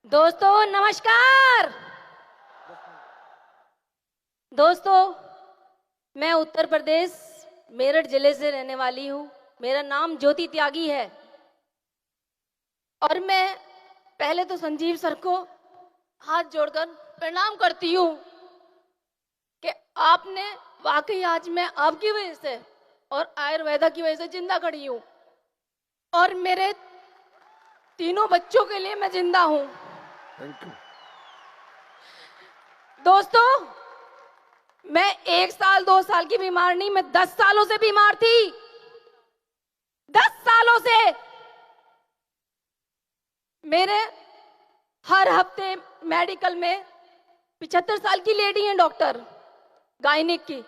दोस्तों नमस्कार। दोस्तों मैं उत्तर प्रदेश मेरठ जिले से रहने वाली हूँ। मेरा नाम ज्योति त्यागी है और मैं पहले तो संजीव सर को हाथ जोड़कर प्रणाम करती हूँ कि आपने वाकई आज मैं आपकी वजह से और आयुर्वेदा की वजह से जिंदा खड़ी हूँ और मेरे तीनों बच्चों के लिए मैं जिंदा हूँ। Thank you. दोस्तों मैं 1 साल 2 साल की बीमार नहीं, मैं 10 सालों से बीमार थी। 10 सालों से मेरे हर हफ्ते मेडिकल में 75 साल की लेडी हैं डॉक्टर गायनिक की,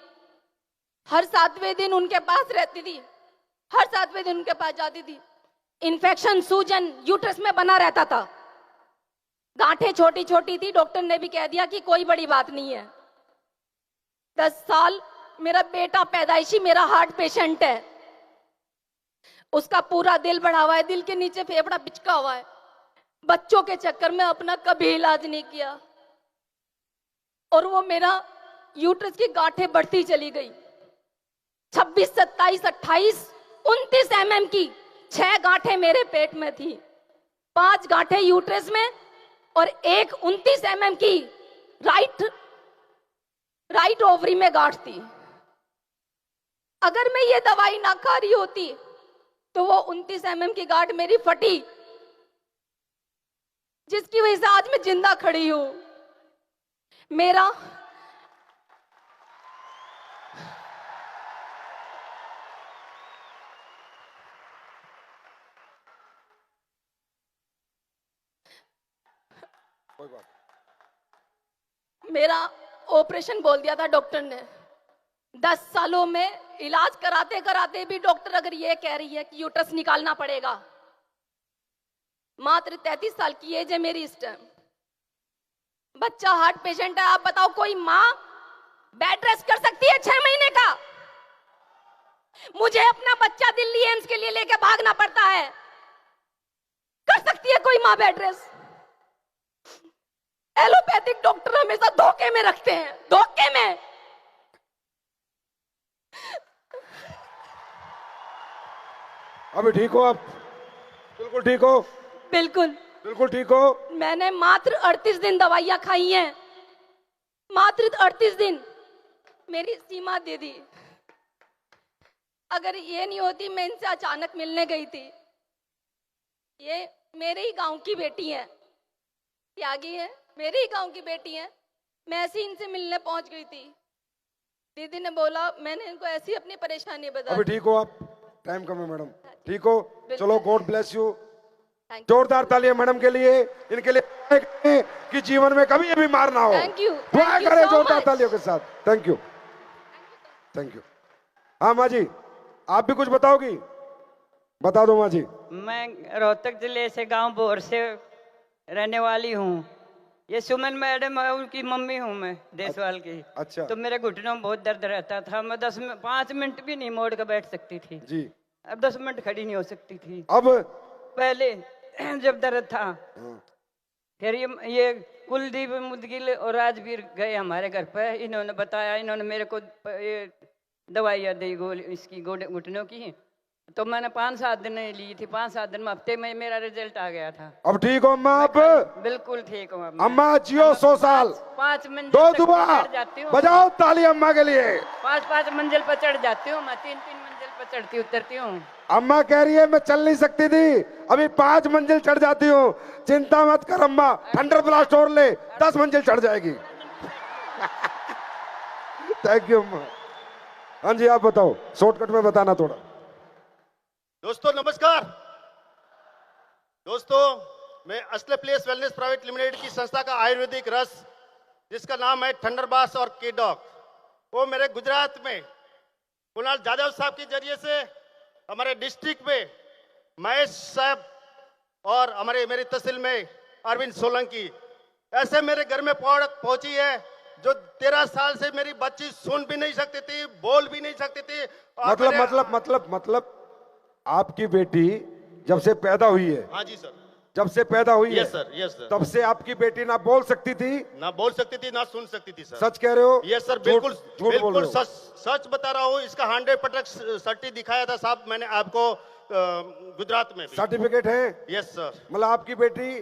हर 7वें दिन उनके पास रहती थी, हर 7वें दिन उनके पास जाती थी। इन्फेक्शन सूजन यूट्रस में बना रहता था, गांठें छोटी छोटी थी। डॉक्टर ने भी कह दिया कि कोई बड़ी बात नहीं है। 10 साल मेरा बेटा पैदाइशी मेरा हार्ट पेशेंट है, उसका पूरा दिल बढ़ा हुआ है, दिल के नीचे फेफड़ा बिचका हुआ है। बच्चों के चक्कर में अपना कभी इलाज नहीं किया और वो मेरा यूट्रस की गांठें बढ़ती चली गई। 26, 27, 28, 29 mm की 6 गांठें मेरे पेट में थी, 5 गांठें यूट्रस में और एक 29 mm की राइट ओवरी में गांठ थी। अगर मैं ये दवाई ना खा रही होती तो वो 29 mm की गांठ मेरी फटी, जिसकी वजह से आज मैं जिंदा खड़ी हूं। मेरा कोई बात। मेरा ऑपरेशन बोल दिया था डॉक्टर ने। 10 सालों में इलाज कराते कराते भी डॉक्टर अगर ये कह रही है कि यूट्रस निकालना पड़ेगा। मात्र 33 साल की एज है मेरी इस टाइम, बच्चा हार्ट पेशेंट है। आप बताओ कोई माँ बेड रेस्ट कर सकती है 6 महीने का? मुझे अपना बच्चा दिल्ली एम्स के लिए लेके भागना पड़ता है। कर सकती है कोई माँ बेड रेस्ट? एलोपैथिक डॉक्टर हमेशा धोखे में रखते हैं, धोखे में। अभी ठीक हो आप? बिल्कुल ठीक हो? बिल्कुल बिल्कुल ठीक हो? मैंने मात्र 38 दिन दवाइयां खाई हैं, मात्र 38 दिन। मेरी सीमा दीदी, अगर ये नहीं होती मैं इनसे अचानक मिलने गई थी। ये मेरे ही गांव की बेटी है, त्यागी है, मेरे ही गांव की बेटी है। मैं ऐसे इनसे मिलने पहुंच गई थी। दीदी ने बोला, मैंने इनको ऐसी अपनी परेशानी बता अभी दी। ठीक हो आप? टाइम कम है मैडम, ठीक हो? चलो, God bless you. Thank you, जोरदार तालियां मैडम के लिए, इनके लिए कि जीवन में कभी ये बीमार ना हो। थैंक यू, दुआ थैंक यू करें सो जोरदार मच। तालियों के साथ। Thank you, thank you. हाँ माँ जी, आप भी कुछ बताओगी? बता दो माँ जी। मैं रोहतक जिले से गांव बोर से रहने वाली हूँ। ये सुमन मैडम है, उनकी मम्मी हूँ मैं, देसवाल की। अच्छा। तो मेरे घुटनों में बहुत दर्द रहता था। मैं 5 मिनट भी नहीं मोड़ कर बैठ सकती थी। जी। अब 10 मिनट खड़ी नहीं हो सकती थी। अब पहले जब दर्द था, हाँ। फिर ये कुलदीप मुदगिल और राजवीर गए हमारे घर पे। इन्होंने बताया, इन्होंने मेरे को ये दवाइयाँ दी गोली इसकी घुटनों की। तो मैंने 5-7 दिन ली थी। 5-7 दिन में, हफ्ते में मेरा रिजल्ट आ गया था। अब ठीक हो अम्मा? आप बिल्कुल ठीक हूँ। अम्मा जियो 100 साल। 5 मंजिल दो तक दुआ चढ़ जाती हूँ। बजाओ ताली अम्मा के लिए। 5-5 मंजिल पर चढ़ जाती हूँ मैं। 3-3 मंजिल पर चढ़ती उतरती हूँ। अम्मा कह रही है मैं चल नहीं सकती थी, अभी 5 मंजिल चढ़ जाती हूँ। चिंता मत कर अम्मा, थंडर ब्लास्ट और ले, 10 मंजिल चढ़ जाएगी। थैंक यू अम्मा। हाँ जी, आप बताओ, शॉर्टकट में बताना थोड़ा। दोस्तों नमस्कार। दोस्तों मैं असले प्लेस वेलनेस प्राइवेट लिमिटेड की संस्था का आयुर्वेदिक रस, जिसका नाम है थंडरबास और केडॉक, वो मेरे गुजरात में कुणाल जाधव साहब के जरिए से हमारे डिस्ट्रिक्ट में महेश साहब और मेरी तहसील में अरविंद सोलंकी, ऐसे मेरे घर में प्रोडक्ट पहुंची है जो 13 साल से मेरी बच्ची सुन भी नहीं सकती थी, बोल भी नहीं सकती थी। और मतलब आपकी बेटी जब से पैदा हुई है, हाँ जी सर, जब से पैदा हुई है यस सर, यस सर। तब से आपकी बेटी ना बोल सकती थी, ना बोल सकती थी, ना सुन सकती थी सर। सच कह रहे हो? यस सर, झूठ- बिल्कुल झूठ बोल बिल्कुल रहे हो? सच बता रहा हूँ। इसका 100% सर्टी दिखाया था साहब मैंने आपको गुजरात में भी। सर्टिफिकेट है? Yes sir. मतलब आपकी बेटी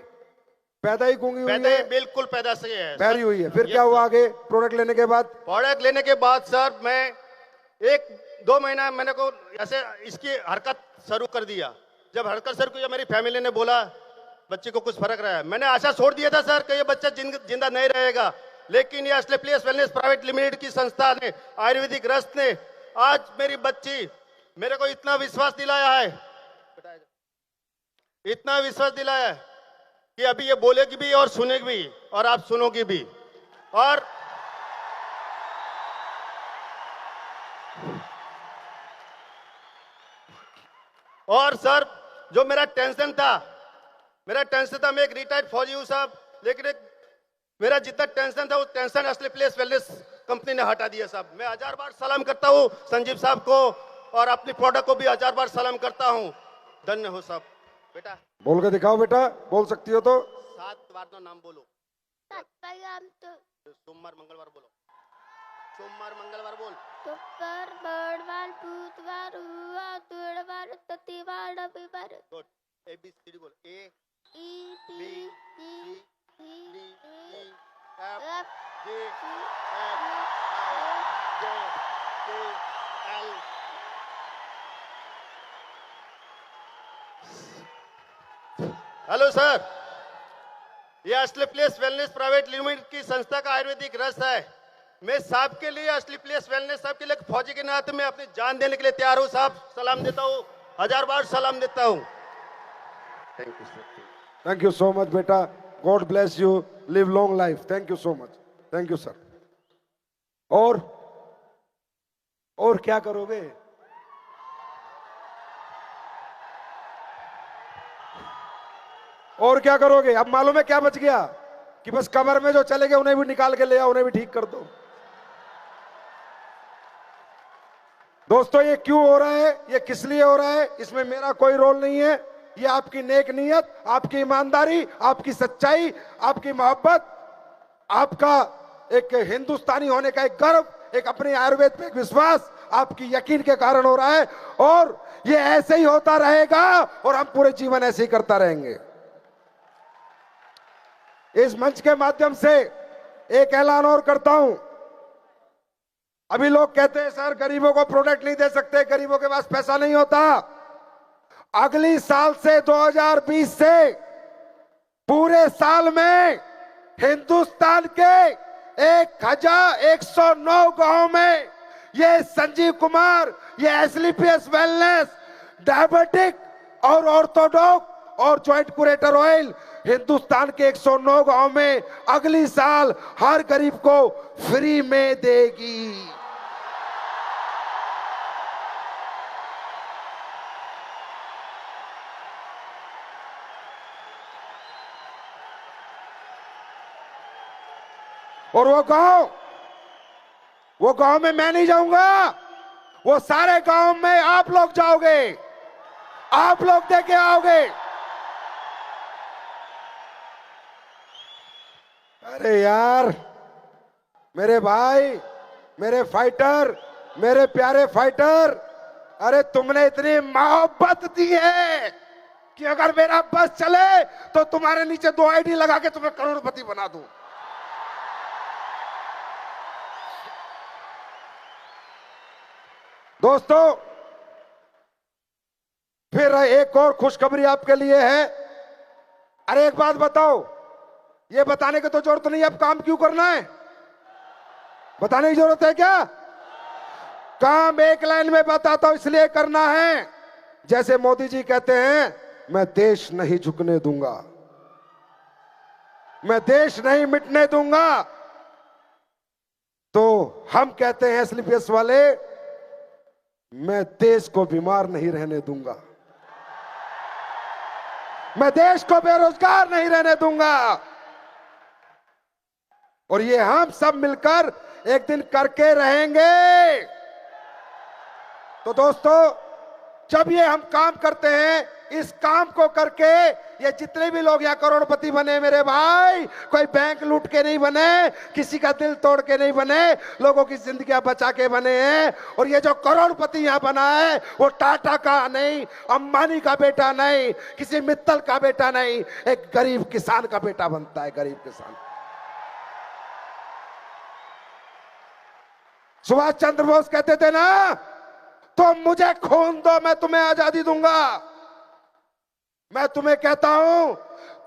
पैदा ही गूंगी हुई पैदा है? ही बिल्कुल पैदा से है। पैरी हुई है। फिर Yes, क्या हुआ sir। आगे प्रोडक्ट लेने के बाद? प्रोडक्ट लेने के बाद सर मैं 1-2 महीना मैंने को ऐसे इसकी हरकत शुरू कर दिया। जब हरकत शुरू किया मेरी फैमिली ने बोला बच्चे को कुछ फर्क रहा है। मैंने आशा छोड़ दिया था सर कि ये बच्चा जिंदा नहीं रहेगा, लेकिन ये असली प्लेस वेलनेस प्राइवेट लिमिटेड की संस्था ने, आयुर्वेदिक रस ने आज मेरी बच्ची मेरे को इतना विश्वास दिलाया है, इतना विश्वास दिलाया है कि अभी ये बोलेगी भी और सुनेगी भी और आप सुनोगी भी। और सर जो मेरा टेंशन था मैं एक रिटायर्ड फौजी हूं साहब, लेकिन मेरा जितना टेंशन था वो टेंशन असली प्लेस वेलनेस कंपनी ने हटा दिया साहब। मैं 1000 बार सलाम करता हूं संजीव साहब को और अपनी प्रोडक्ट को भी 1000 बार सलाम करता हूं। धन्य हो साहब। बेटा बोल के दिखाओ बेटा, बोल सकती हो तो। 7 बार तो नाम बोलो। सोमवार मंगलवार बोलो। सोमवार मंगलवार बोल। शुक्र बड़वार बुधवार हुआ तुड़वार ततीवार रविवार। गुड। ABCD बोल। A E B D C D E F F G H I J K L। Hello sir, ये असली प्लेस वेलनेस प्राइवेट लिमिटेड की संस्था का आयुर्वेदिक रस है। मैं साहब के लिए, असली प्लेस वेलनेस साहब के लिए फौजी के नाते में अपनी जान देने के लिए तैयार हूँ साहब। सलाम देता हूँ, 1000 बार सलाम देता हूँ। Thank you sir. Thank you so much बेटा, God bless you, live long life. Thank you so much, thank you sir. और क्या करोगे? और क्या करोगे? अब मालूम है क्या बच गया कि बस कमर में जो चले गए उन्हें भी निकाल के ले आओ, उन्हें भी ठीक कर दो। दोस्तों ये क्यों हो रहा है, ये किस लिए हो रहा है, इसमें मेरा कोई रोल नहीं है। ये आपकी नेक नीयत, आपकी ईमानदारी, आपकी सच्चाई, आपकी मोहब्बत, आपका एक हिंदुस्तानी होने का एक गर्व, एक अपने आयुर्वेद पे एक विश्वास, आपकी यकीन के कारण हो रहा है। और ये ऐसे ही होता रहेगा और हम पूरे जीवन ऐसे ही करता रहेंगे। इस मंच के माध्यम से एक ऐलान और करता हूं। अभी लोग कहते हैं सर गरीबों को प्रोडक्ट नहीं दे सकते, गरीबों के पास पैसा नहीं होता। अगली साल से 2020 से पूरे साल में हिंदुस्तान के 1109 गांव में ये संजीव कुमार, ये एसलीपीएस वेलनेस, डायबिटिक और ऑर्थोडॉक्स और ज्वाइंट कुरेटर ऑयल हिंदुस्तान के 109 गांव में अगली साल हर गरीब को फ्री में देगी। और वो गांव में मैं नहीं जाऊंगा, वो सारे गांव में आप लोग जाओगे, आप लोग देके आओगे। अरे यार मेरे भाई, मेरे फाइटर, मेरे प्यारे फाइटर, अरे तुमने इतनी मोहब्बत दी है कि अगर मेरा बस चले तो तुम्हारे नीचे 2 आईडी लगा के तुम्हें करोड़पति बना दूं। दोस्तों फिर एक और खुशखबरी आपके लिए है। अरे एक बात बताओ, ये बताने की तो जरूरत नहीं है, अब काम क्यों करना है? बताने की जरूरत है क्या? काम एक लाइन में बताता हूं, इसलिए करना है। जैसे मोदी जी कहते हैं मैं देश नहीं झुकने दूंगा, मैं देश नहीं मिटने दूंगा, तो हम कहते हैं एसलीपीएस वाले मैं देश को बीमार नहीं रहने दूंगा, मैं देश को बेरोजगार नहीं रहने दूंगा। और ये हम सब मिलकर एक दिन करके रहेंगे। तो दोस्तों जब ये हम काम करते हैं इस काम को करके ये जितने भी लोग यहाँ करोड़पति बने मेरे भाई, कोई बैंक लूट के नहीं बने, किसी का दिल तोड़ के नहीं बने, लोगों की जिंदगियां बचा के बने हैं। और ये जो करोड़पति यहाँ बना है वो टाटा का नहीं, अंबानी का बेटा नहीं, किसी मित्तल का बेटा नहीं, एक गरीब किसान का बेटा बनता है, गरीब किसान। सुभाष चंद्र बोस कहते थे ना, तुम मुझे खून दो मैं तुम्हें आजादी दूंगा। मैं तुम्हें कहता हूं,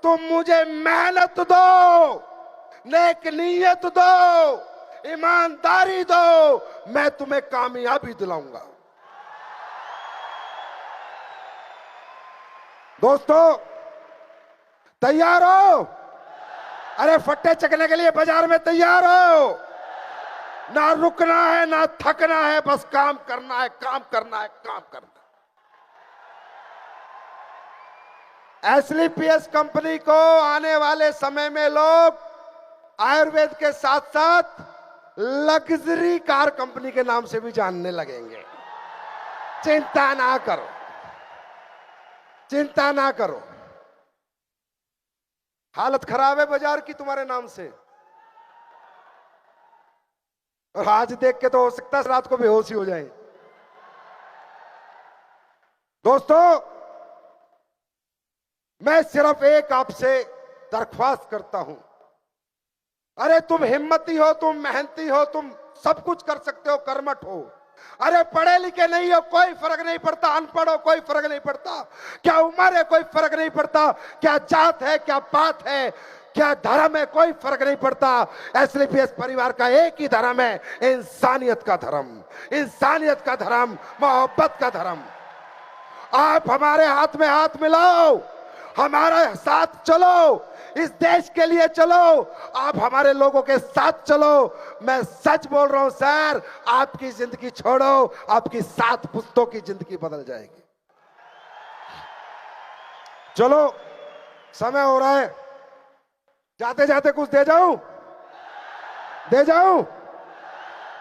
तुम मुझे मेहनत दो, नेक नीयत दो, ईमानदारी दो, मैं तुम्हें कामयाबी दिलाऊंगा। दोस्तों तैयार हो? अरे फट्टे चकने के लिए बाजार में तैयार हो? ना रुकना है ना थकना है, बस काम करना है, काम करना है, काम करना है। एसलीपीएस कंपनी को आने वाले समय में लोग आयुर्वेद के साथ साथ लग्जरी कार कंपनी के नाम से भी जानने लगेंगे। चिंता ना करो, चिंता ना करो। हालत खराब है बाजार की तुम्हारे नाम से, और आज देख के तो हो सकता है रात को बेहोशी हो जाए। दोस्तों मैं सिर्फ एक आपसे दरख्वास्त करता हूं, अरे तुम हिम्मती हो, तुम मेहनती हो, तुम सब कुछ कर सकते हो, कर्मठ हो। अरे पढ़े लिखे नहीं हो कोई फर्क नहीं पड़ता, अनपढ़ हो कोई फर्क नहीं पड़ता, क्या उम्र है कोई फर्क नहीं पड़ता, क्या जात है, क्या पात है, क्या धर्म है, कोई फर्क नहीं पड़ता। एसलीपीएस परिवार का एक ही धर्म है, इंसानियत का धर्म, इंसानियत का धर्म, मोहब्बत का धर्म। आप हमारे हाथ में हाथ मिलाओ, हमारे साथ चलो, इस देश के लिए चलो, आप हमारे लोगों के साथ चलो। मैं सच बोल रहा हूं सर, आपकी जिंदगी छोड़ो, आपकी 7 पुश्तों की जिंदगी बदल जाएगी। चलो समय हो रहा है, जाते जाते कुछ दे जाऊं? दे जाऊं?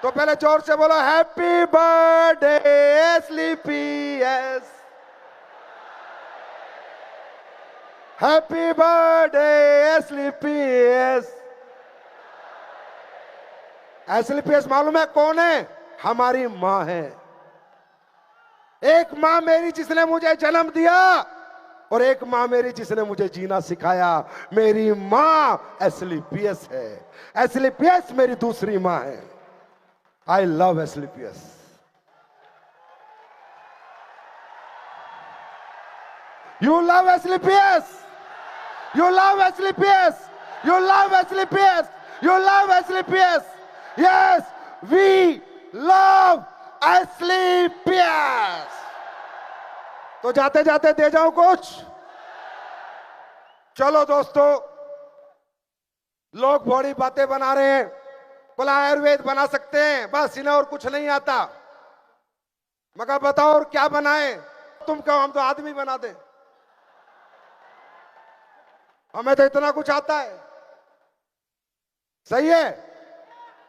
तो पहले जोर से बोलो, हैप्पी बर्थडे एसलीपीएस, हैप्पी बर्थडे एसलीपीएस। एसलीपीएस मालूम है कौन है? हमारी मां है। एक मां मेरी जिसने मुझे जन्म दिया, और एक मां मेरी जिसने मुझे जीना सिखाया। मेरी मां एसलीपीएस है, एसलीपीएस मेरी दूसरी मां है। I love SLPS. You love SLPS, you love SLPS, you love SLPS, you love SLPS. Yes we love SLPS. तो जाते जाते दे जाऊं कुछ? चलो दोस्तों, लोग बड़ी बातें बना रहे हैं, बोला आयुर्वेद बना सकते हैं, बस इन्हें और कुछ नहीं आता। मगर बताओ और क्या बनाए? तुम कहो हम तो आदमी बना दे, हमें तो इतना कुछ आता है। सही है?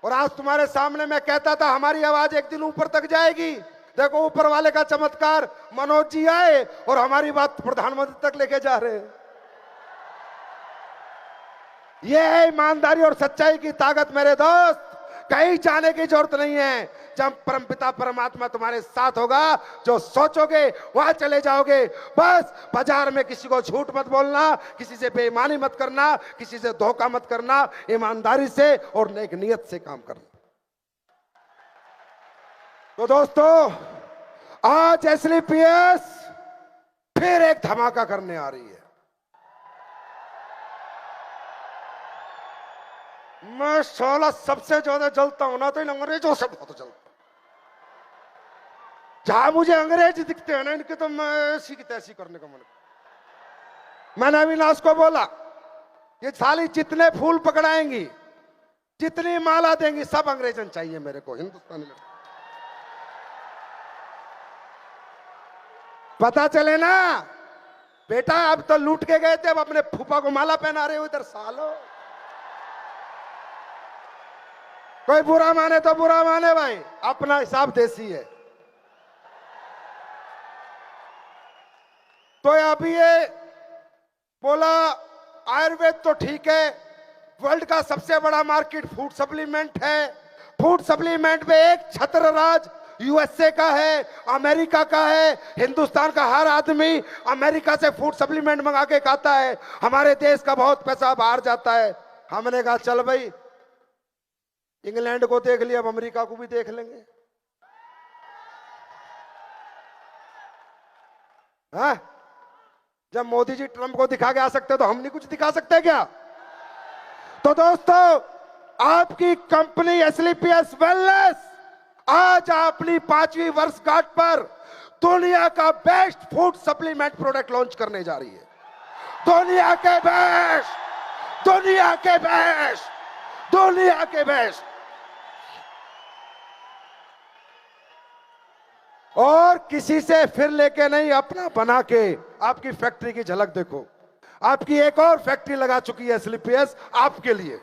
और आज तुम्हारे सामने मैं कहता था हमारी आवाज एक दिन ऊपर तक जाएगी। देखो ऊपर वाले का चमत्कार, मनोज जी आए और हमारी बात प्रधानमंत्री तक लेके जा रहे हैं। यह है ईमानदारी और सच्चाई की ताकत मेरे दोस्त। कहीं जाने की जरूरत नहीं है। जब परमपिता परमात्मा तुम्हारे साथ होगा, जो सोचोगे वहां चले जाओगे। बस बाजार में किसी को झूठ मत बोलना, किसी से बेईमानी मत करना, किसी से धोखा मत करना, ईमानदारी से और नेक नियत से काम करना। तो दोस्तों आज एसलीपीएस फिर एक धमाका करने आ रही है। मैं 16 सबसे ज्यादा जलता हूं ना, तो इन अंग्रेजों से बहुत जलता। जहां मुझे अंग्रेज दिखते हैं ना, इनके तो मैं ऐसी की तैसी करने का मन। मैंने अविनाश को बोला, ये साली जितने फूल पकड़ाएंगी, जितनी माला देंगी, सब अंग्रेजन चाहिए मेरे को, हिंदुस्तानी लड़की। पता चले ना बेटा, अब तो लूट के गए थे, अब अपने फूफा को माला पहना रहे हो इधर सालो। कोई बुरा माने तो बुरा माने भाई, अपना हिसाब देसी है। तो अभी ये बोला आयुर्वेद तो ठीक है, वर्ल्ड का सबसे बड़ा मार्केट फूड सप्लीमेंट है। फूड सप्लीमेंट में एक छत्र राज यूएसए का है, अमेरिका का है। हिंदुस्तान का हर आदमी अमेरिका से फूड सप्लीमेंट मंगा के खाता है। हमारे देश का बहुत पैसा बाहर जाता है। हमने कहा चल भाई, इंग्लैंड को देख लिया, अब अमेरिका को भी देख लेंगे। हाँ, जब मोदी जी ट्रंप को दिखा के आ सकते तो हम नहीं कुछ दिखा सकते क्या? तो दोस्तों, आपकी कंपनी एसलीपीएस वेलनेस आज अपनी 5वीं वर्षगांठ पर दुनिया का best food supplement product launch करने जा रही है। दुनिया के बेस्ट, दुनिया के बेस्ट, दुनिया के बेस्ट। और किसी से फिर लेके नहीं, अपना बना के आपकी फैक्ट्री की झलक देखो। आपकी एक और फैक्ट्री लगा चुकी है एसलीपीएस आपके लिए।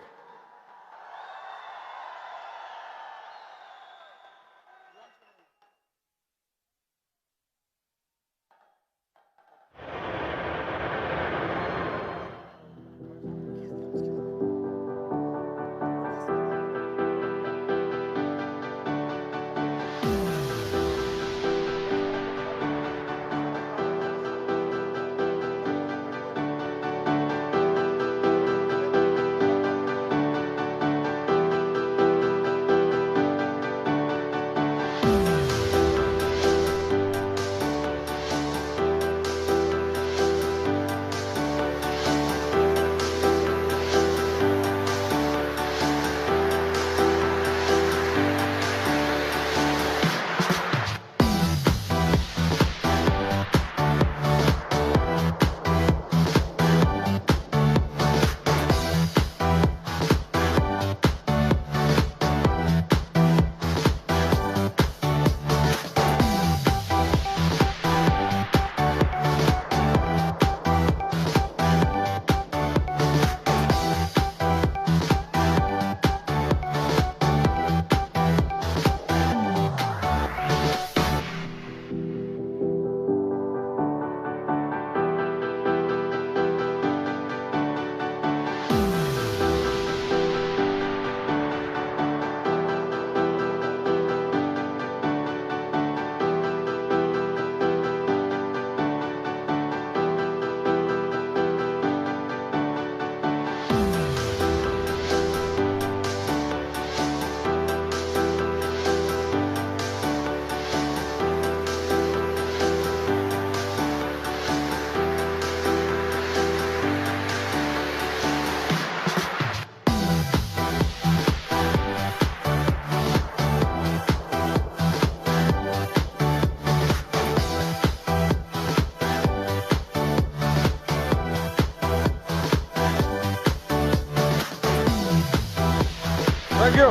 Thank you.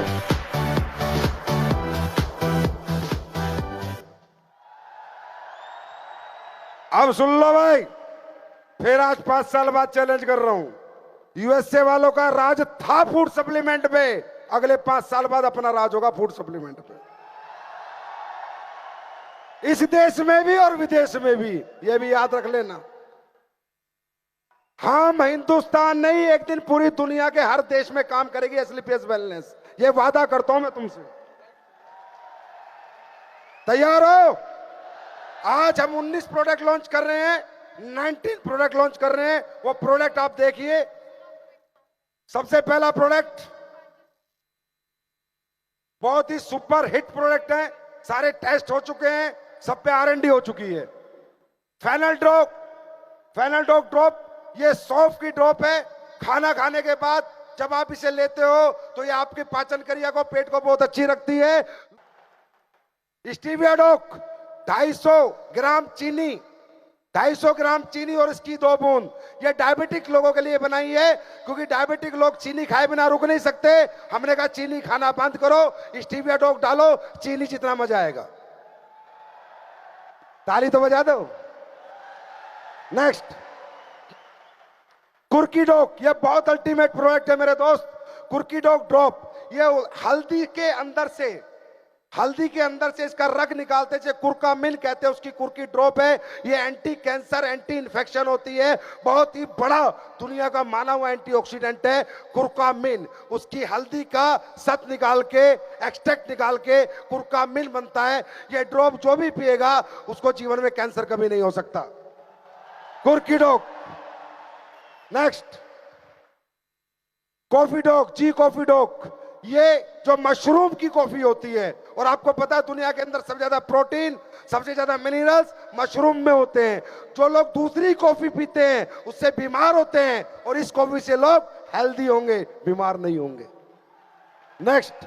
अब सुन लो भाई, फिर आज 5 साल बाद चैलेंज कर रहा हूं। यूएसए वालों का राज था फूड सप्लीमेंट पे, अगले 5 साल बाद अपना राज होगा फूड सप्लीमेंट पे। इस देश में भी और विदेश में भी, ये भी याद रख लेना। हम हिंदुस्तान नहीं, एक दिन पूरी दुनिया के हर देश में काम करेगी एसलीपीएस वेलनेस, ये वादा करता हूं मैं तुमसे। तैयार हो? आज हम 19 प्रोडक्ट लॉन्च कर रहे हैं, 19 प्रोडक्ट लॉन्च कर रहे हैं। वो प्रोडक्ट आप देखिए। सबसे पहला प्रोडक्ट बहुत ही सुपर हिट प्रोडक्ट है, सारे टेस्ट हो चुके हैं, सब पे R&D हो चुकी है। फेनल डॉग ड्रॉप, ये सौंफ की ड्रॉप है। खाना खाने के बाद जब आप इसे लेते हो तो ये आपकी पाचन क्रिया को, पेट को बहुत अच्छी रखती है। स्टीविया डॉग 250 ग्राम चीनी, 250 ग्राम चीनी और इसकी 2 बूंद, ये डायबिटिक लोगों के लिए बनाई है, क्योंकि डायबिटिक लोग चीनी खाए बिना रुक नहीं सकते। हमने कहा चीनी खाना बंद करो, स्टीविया डॉग डालो, चीनी जितना मजा आएगा। ताली तो बजा दो। नेक्स्ट, कुर्की डॉग, ये बहुत अल्टीमेट प्रोडक्ट है मेरे दोस्त। कुर्की डॉग ड्रॉप, ये हल्दी के अंदर से हल्दी के अंदर से इसका रग निकालते थे, कुरकामिन कहते हैं, उसकी कुर की ड्रॉप है। ये एंटी कैंसर, एंटी इन्फेक्शन होती है, बहुत ही बड़ा दुनिया का माना हुआ एंटीऑक्सीडेंट है कुरकामिन। उसकी हल्दी का सत निकाल के, एक्सट्रैक्ट निकाल के कुरकामिन बनता है। ये ड्रॉप जो भी पिएगा उसको जीवन में कैंसर कभी नहीं हो सकता। कुर्की डॉग। नेक्स्ट कॉफी डॉग, जी कॉफी डॉग। ये जो मशरूम की कॉफी होती है, और आपको पता है दुनिया के अंदर सबसे ज्यादा प्रोटीन, सबसे ज्यादा मिनरल्स मशरूम में होते हैं। जो लोग दूसरी कॉफी पीते हैं उससे बीमार होते हैं, और इस कॉफी से लोग हेल्दी होंगे, बीमार नहीं होंगे। Next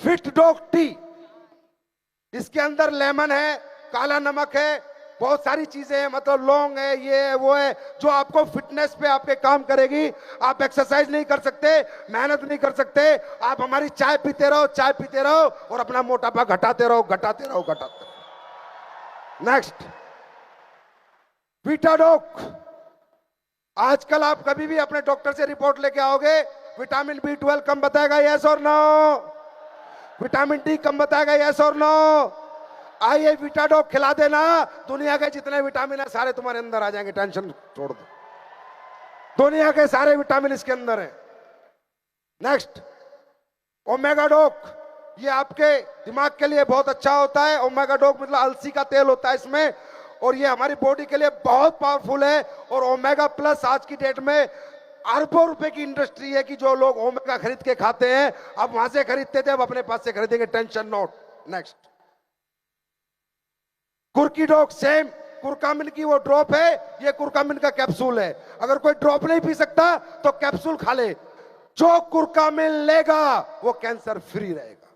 fit dog T. इसके अंदर लेमन है, काला नमक है, बहुत सारी चीजें हैं, मतलब लौंग है, ये है वो है, जो आपको फिटनेस पे आपके काम करेगी। आप एक्सरसाइज नहीं कर सकते, मेहनत नहीं कर सकते, आप हमारी चाय पीते रहो, चाय पीते रहो, और अपना मोटापा घटाते रहो, घटाते रहो, घटाते रहो। नेक्स्ट वीटाडॉक। आजकल आप कभी भी अपने डॉक्टर से रिपोर्ट लेके आओगे, विटामिन B12 कम बताएगा, यस और नो। विटामिन D कम बताएगा, यस और नो। आइए विटाडॉक खिला देना, दुनिया के जितने विटामिन है सारे तुम्हारे अंदर आ जाएंगे, टेंशन छोड़ दो, दुनिया के सारे विटामिन इसके अंदर हैं। नेक्स्ट ओमेगा डॉक। ये आपके दिमाग के लिए बहुत अच्छा होता है। ओमेगा डॉक मतलब अलसी का तेल होता है इसमें, और ये हमारी बॉडी के लिए बहुत पावरफुल है। और ओमेगा प्लस आज की डेट में अरबों रुपए की इंडस्ट्री है कि जो लोग ओमेगा खरीद के खाते हैं, अब वहां से खरीदते थे, अब अपने पास से खरीदेंगे, टेंशन नोट। नेक्स्ट कुर्की डॉग, सेम कुरकामिन की वो ड्रॉप है, ये कुरकामिन का कैप्सूल है। अगर कोई ड्रॉप नहीं पी सकता तो कैप्सूल खा ले। जो कुरकामिन लेगा वो कैंसर फ्री रहेगा।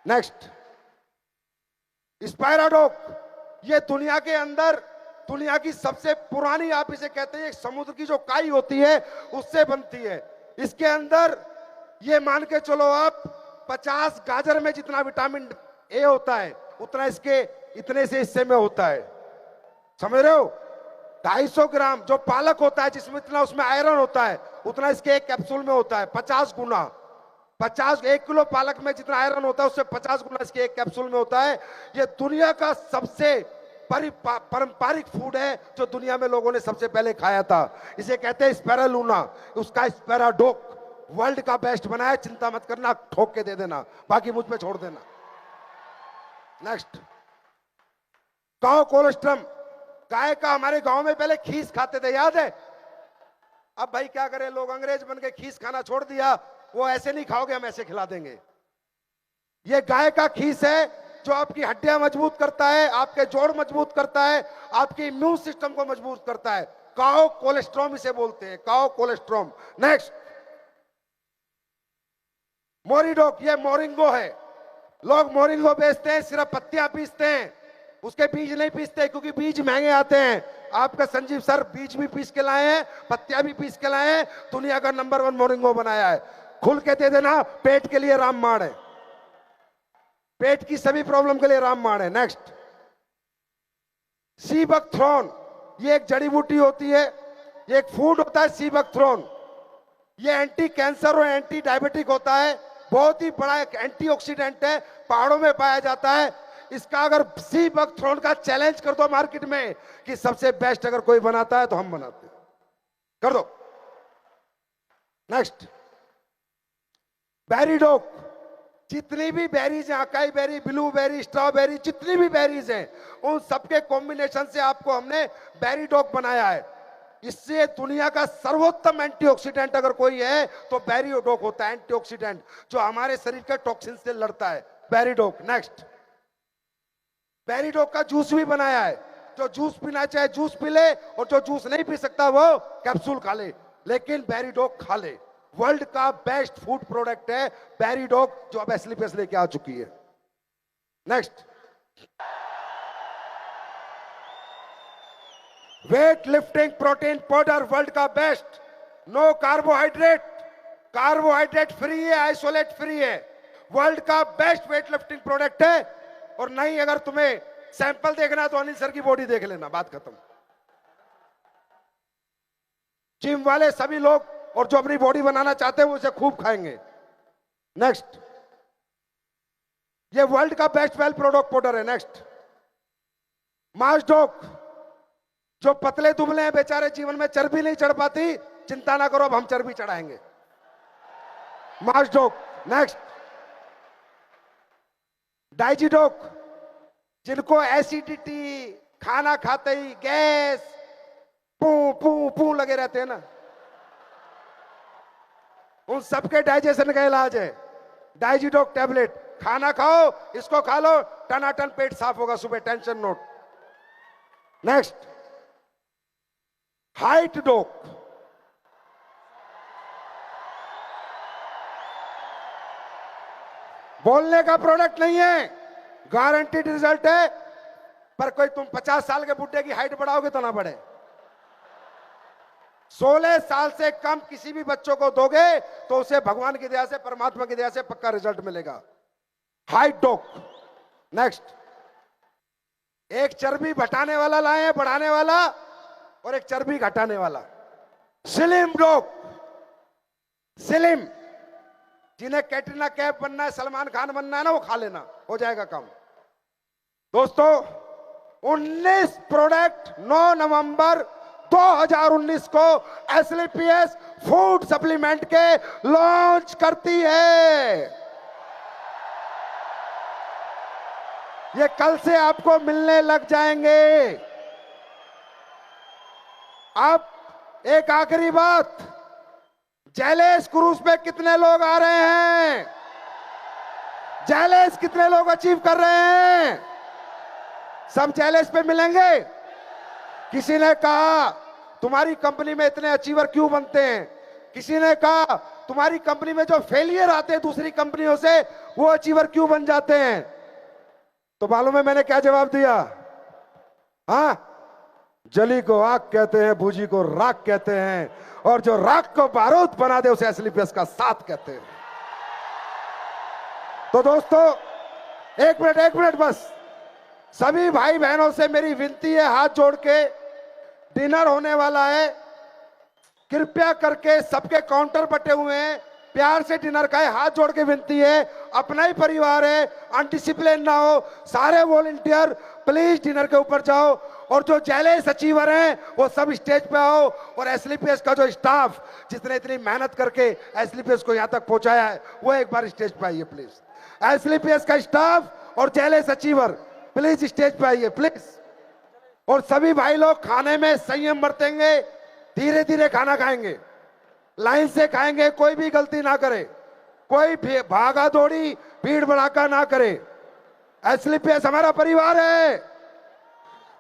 नेक्स्ट स्पायराडॉक। ये दुनिया के अंदर दुनिया की सबसे पुरानी, आप इसे कहते हैं, समुद्र की जो काई होती है उससे बनती है। इसके अंदर ये मान के चलो आप 50 गाजर में जितना विटामिन ए होता है उतना इसके इतने से हिस्से में होता है, समझ रहे हो। 250 ग्राम जो पालक होता है जिसमें इतना उसमें आयरन होता है उतना इसके एक कैप्सूल में होता है 50 गुना। 1 किलो पालक में जितना आयरन होता है उससे 50 गुना इसके एक कैप्सूल में होता है। ये दुनिया का सबसे पारंपरिक फूड है जो दुनिया में लोगों ने सबसे पहले खाया था। इसे कहते हैं स्पैरालूना, उसका स्पैराडॉक वर्ल्ड का बेस्ट बना है। चिंता मत करना, ठोक के दे देना, बाकी मुझ पे छोड़ देना। Next cow colostrum. गाय का हमारे गांव में पहले खीस खाते थे, याद है। अब भाई क्या करें, लोग अंग्रेज बन के खीस खाना छोड़ दिया। वो ऐसे नहीं खाओगे, हम ऐसे खिला देंगे। ये गाय का खीस है जो आपकी हड्डियां मजबूत करता है, आपके जोड़ मजबूत करता है, आपके इम्यून सिस्टम को मजबूत करता है। काउ कोलेस्ट्रॉम इसे बोलते हैं, काउ कोलेस्ट्रॉम। नेक्स्ट मोरिडॉक। ये मोरिंगो है। लोग मोरिंगो बेचते हैं, सिर्फ पत्तियां पीसते हैं, उसके बीज नहीं पीसते क्योंकि बीज महंगे आते हैं। आपका संजीव सर बीज भी पीस के लाए हैं, पत्तियां भी पीस के लाए हैं, दुनिया का नंबर 1 मोरिंगो बनाया है। खुल के दे देना, पेट के लिए रामबाण है, पेट की सभी प्रॉब्लम के लिए रामबाण है। नेक्स्ट सीबकथ्रोन। ये एक जड़ी बूटी होती है, ये एक फूड होता है सीबकथ्रोन। ये एंटी कैंसर और एंटी डायबिटिक होता है, बहुत ही बड़ा एक एंटीऑक्सीडेंट है, पहाड़ों में पाया जाता है। इसका अगर सीबकथ्रोन का चैलेंज कर दो मार्केट में कि सबसे बेस्ट अगर कोई बनाता है तो हम बनाते हैं, कर दो। नेक्स्ट बेरीडॉक। जितनी भी बेरीज हैं, अकाई बेरी, ब्लूबेरी, स्ट्रॉबेरी, जितनी भी बेरीज हैं, उन सबके कॉम्बिनेशन से आपको हमने बेरीडॉक बनाया है। इससे दुनिया का सर्वोत्तम एंटीऑक्सीडेंट अगर कोई है तो बेरीडॉक होता है, एंटीऑक्सीडेंट जो हमारे शरीर के टॉक्सिन से लड़ता है, बेरीडॉक। नेक्स्ट बेरीडॉक का जूस भी बनाया है, जो जूस पीना चाहे जूस पी ले, और जो जूस नहीं पी सकता वो कैप्सूल खा ले, लेकिन बेरीडॉक खा ले। वर्ल्ड का बेस्ट फूड प्रोडक्ट है बेरीडॉक, जो अब एसलीपीएस लेके आ चुकी है। Next weight lifting protein powder, world का best, no carbohydrate, carbohydrate free है, आइसोलेट फ्री है, वर्ल्ड का बेस्ट वेट लिफ्टिंग प्रोडक्ट है। और नहीं, अगर तुम्हें सैंपल देखना है तो अनिल सर की बॉडी देख लेना, बात खत्म। जिम वाले सभी लोग और जो अपनी बॉडी बनाना चाहते हैं वो इसे खूब खाएंगे। नेक्स्ट, ये वर्ल्ड का बेस्ट वेल प्रोडक्ट पाउडर है। नेक्स्ट, मास्डोक, जो पतले दुबले हैं बेचारे, जीवन में चर्बी नहीं चढ़ पाती, चिंता ना करो, अब हम चर्बी चढ़ाएंगे। मास्डोक। नेक्स्ट, डाइजिडोक, जिनको एसिडिटी, खाना खाते ही गैस, पू पू पू लगे रहते हैं ना, उन सबके डाइजेशन का इलाज है डाइजिडोक टैबलेट। खाना खाओ, इसको खा लो, टनाटन पेट साफ होगा सुबह, टेंशन नोट। नेक्स्ट, हाइट डोक, बोलने का प्रोडक्ट नहीं है, गारंटीड रिजल्ट है, पर कोई तुम 50 साल के बुढ़े की हाइट बढ़ाओगे तो ना बढ़े। 16 साल से कम किसी भी बच्चों को दोगे तो उसे भगवान की दया से, परमात्मा की दया से पक्का रिजल्ट मिलेगा। हाइट डोक। नेक्स्ट, एक चर्बी घटाने वाला लाए हैं, बढ़ाने वाला, और एक चर्बी घटाने वाला। स्लिम डोक। स्लिम, जिन्हें कैटरीना कैफ बनना है, सलमान खान बनना है ना, वो खा लेना, हो जाएगा काम। दोस्तों, 19 प्रोडक्ट 9 नवंबर 2019 को एसलीपीएस फूड सप्लीमेंट के लॉन्च करती है। ये कल से आपको मिलने लग जाएंगे। अब एक आखिरी बात, जैलेस क्रूज पे कितने लोग आ रहे हैं? जैलेस कितने लोग अचीव कर रहे हैं? सब जैलेस पे मिलेंगे। किसी ने कहा तुम्हारी कंपनी में इतने अचीवर क्यों बनते हैं? किसी ने कहा तुम्हारी कंपनी में जो फेलियर आते हैं दूसरी कंपनियों से, वो अचीवर क्यों बन जाते हैं? तो मालूम है मैंने क्या जवाब दिया? हाँ, जली को आग कहते हैं, बूझी को राख कहते हैं, और जो राख को बारूद बना दे उसे एसलीपीएस का साथ कहते हैं। तो दोस्तों, एक मिनट बस, सभी भाई बहनों से मेरी विनती है, हाथ जोड़ के, डिनर होने वाला है, कृपया करके सबके काउंटर बटे हुए हैं, प्यार से डिनर खाए, हाथ जोड़ के विनती है, अपना ही परिवार है, अनडिसिप्लिन ना हो, सारे वॉलंटियर प्लीज डिनर के ऊपर जाओ, और जो जैलेस अचीवर हैं वो सब स्टेज पे आओ, और एसलीपीएस का जो स्टाफ जिसने इतनी मेहनत करके एसलीपीएस को यहां तक पहुंचाया है, वो एक बार स्टेज पे आइए प्लीज। एसलीपीएस का स्टाफ और जैलेस अचीवर प्लीज स्टेज पे आइए प्लीज। और सभी भाई लोग खाने में संयम बरतेंगे, धीरे धीरे खाना खाएंगे, लाइन से खाएंगे, कोई भी गलती ना करे, कोई भागा दौड़ी भीड़ भड़ाका ना करे। एसलीपीएस हमारा परिवार है।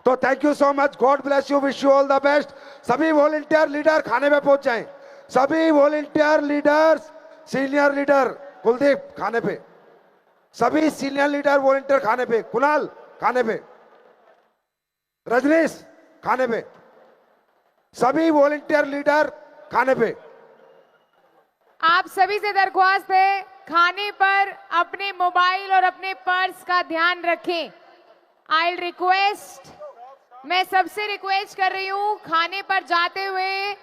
तो thank you so much, God bless you, wish you all the best. सभी वॉलंटियर लीडर खाने में पहुंच जाएं, सभी volunteer leaders, senior leader Kuldeep खाने पे, सभी सीनियर लीडर वॉलंटियर खाने पे, कुणाल खाने पे, रजनीश खाने पे, सभी वॉलंटियर लीडर खाने पे। आप सभी से दरख्वास्त है, खाने पर अपने मोबाइल और अपने पर्स का ध्यान रखें। आई रिक्वेस्ट, मैं सबसे रिक्वेस्ट कर रही हूँ, खाने पर जाते हुए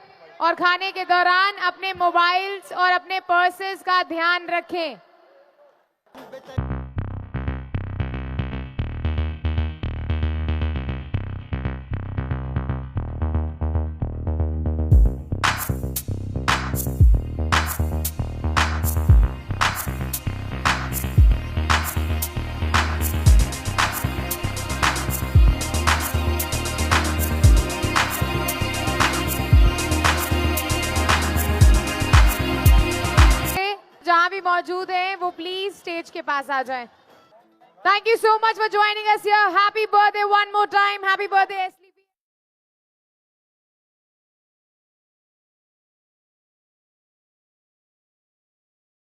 और खाने के दौरान अपने मोबाइल्स और अपने पर्सेस का ध्यान रखें। जहां भी मौजूद हैं वो प्लीज स्टेज के पास आ जाएं। Thank you so much for joining us here. Happy birthday one more time, happy birthday.